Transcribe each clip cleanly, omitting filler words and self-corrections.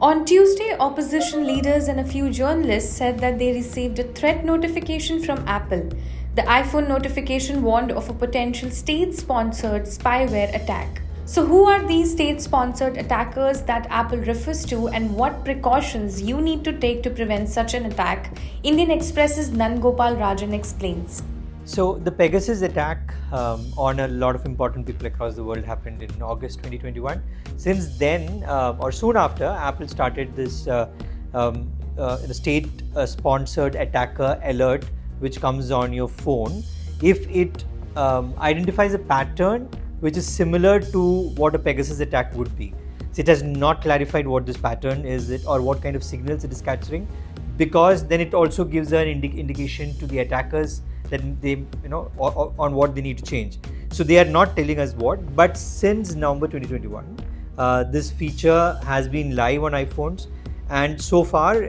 On Tuesday, opposition leaders and a few journalists said that they received a threat notification from Apple. The iPhone notification warned of a potential state sponsored spyware attack. So, who are these state sponsored attackers that Apple refers to, and what precautions you need to take to prevent such an attack? Indian Express's Nangopal Rajan explains. So the Pegasus attack on a lot of important people across the world happened in August 2021. Since then, or soon after, Apple started this state-sponsored attacker alert, which comes on your phone if it identifies a pattern which is similar to what a Pegasus attack would be. So it has not clarified what this pattern is or what kind of signals it is capturing, because then it also gives an indication to the attackers that they, on what they need to change. So they are not telling us what, but since November 2021, this feature has been live on iPhones, and so far,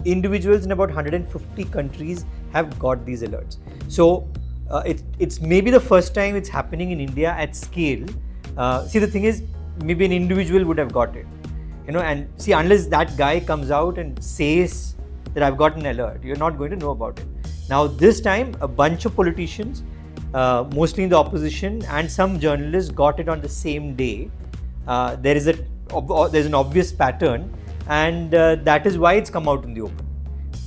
individuals in about 150 countries have got these alerts. So it's maybe the first time it's happening in India at scale. See, the thing is, maybe an individual would have got it, and see, unless that guy comes out and says that I've got an alert, you're not going to know about it. Now, this time, a bunch of politicians, mostly in the opposition, and some journalists got it on the same day. There's an obvious pattern, and that is why it's come out in the open.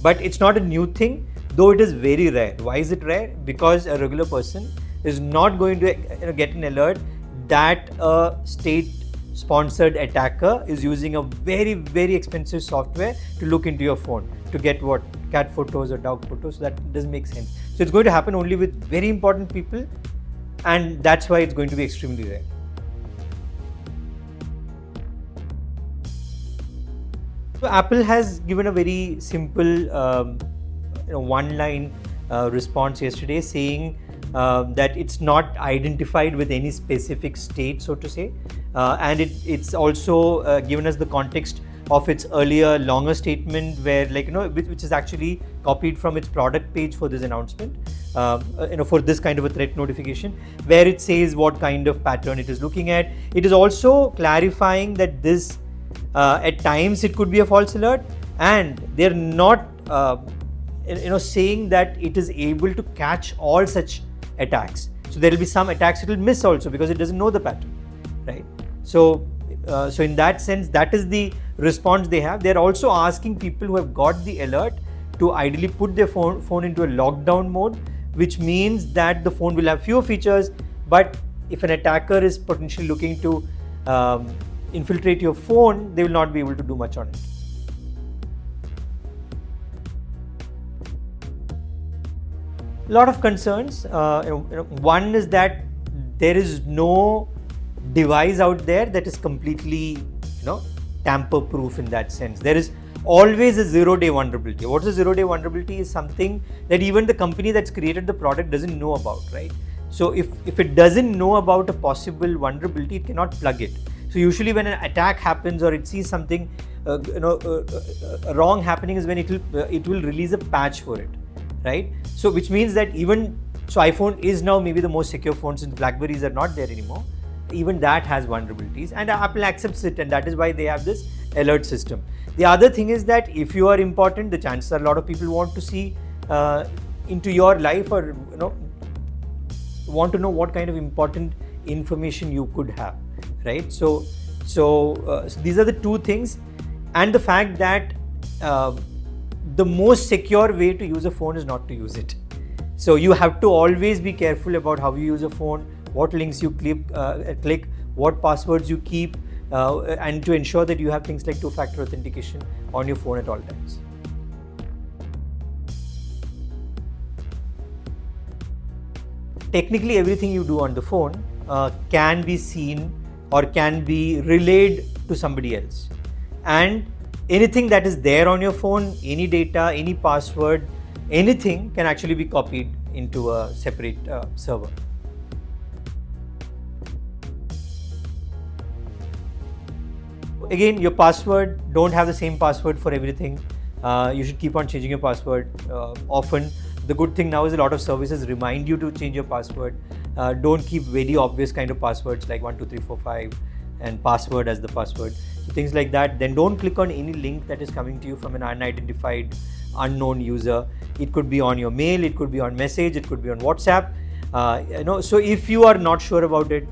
But it's not a new thing, though it is very rare. Why is it rare? Because a regular person is not going to get an alert that a state-sponsored attacker is using a very, very expensive software to look into your phone to get what? Cat photos or dog photos. So that doesn't make sense. So it's going to happen only with very important people, and that's why it's going to be extremely rare. So Apple has given a very simple one-line response yesterday, saying that it's not identified with any specific state, so to say, and it's also given us the context of its earlier longer statement, where which is actually copied from its product page for this announcement, for this kind of a threat notification, where it says what kind of pattern it is looking at. It is also clarifying that this at times it could be a false alert, and they're not saying that it is able to catch all such attacks. So there will be some attacks it will miss also because it doesn't know the pattern, right? So in that sense, that is the response they have. They're also asking people who have got the alert to ideally put their phone into a lockdown mode, which means that the phone will have fewer features, but if an attacker is potentially looking to infiltrate your phone, they will not be able to do much on it. A lot of concerns. One is that there is no device out there that is completely, tamper-proof in that sense. There is always a zero-day vulnerability. What is a zero-day vulnerability is something that even the company that's created the product doesn't know about, right? So if it doesn't know about a possible vulnerability, it cannot plug it. So usually when an attack happens or it sees something wrong happening is when it will release a patch for it, right? So which means that iPhone is now maybe the most secure phone since Blackberries are not there anymore. Even that has vulnerabilities, and Apple accepts it, and that is why they have this alert system. The other thing is that if you are important, the chances are a lot of people want to see into your life, or want to know what kind of important information you could have, right? So these are the two things, and the fact that the most secure way to use a phone is not to use it. So you have to always be careful about how you use a phone, what links you click, what passwords you keep, and to ensure that you have things like two-factor authentication on your phone at all times. Technically, everything you do on the phone can be seen or can be relayed to somebody else. And anything that is there on your phone, any data, any password, anything can actually be copied into a separate server. Again, your password, don't have the same password for everything. You should keep on changing your password often. The good thing now is a lot of services remind you to change your password. Don't keep very obvious kind of passwords like 12345. and password as the password. So things like that. Then don't click on any link that is coming to you from an unidentified, unknown user. It could be on your mail, it could be on message, it could be on WhatsApp. So if you are not sure about it,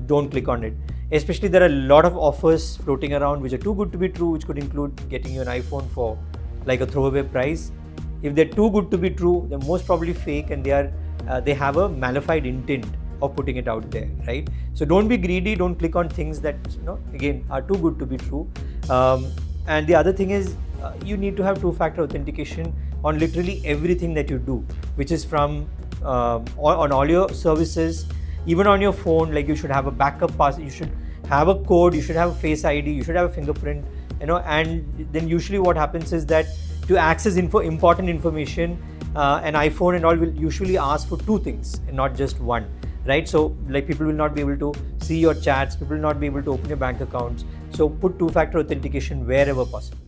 don't click on it. Especially there are a lot of offers floating around which are too good to be true, which could include getting you an iPhone for like a throwaway price. If they're too good to be true, they're most probably fake, and they have a malified intent of putting it out there, right? So don't be greedy, don't click on things that again are too good to be true. And the other thing is you need to have two-factor authentication on literally everything that you do, which is from on all your services, even on your phone. Like you should have a backup pass, you should have a code, you should have a Face ID, you should have a fingerprint, and then usually what happens is that to access important information, an iPhone and all will usually ask for two things and not just one, right? So like people will not be able to see your chats, people will not be able to open your bank accounts. So put two-factor authentication wherever possible.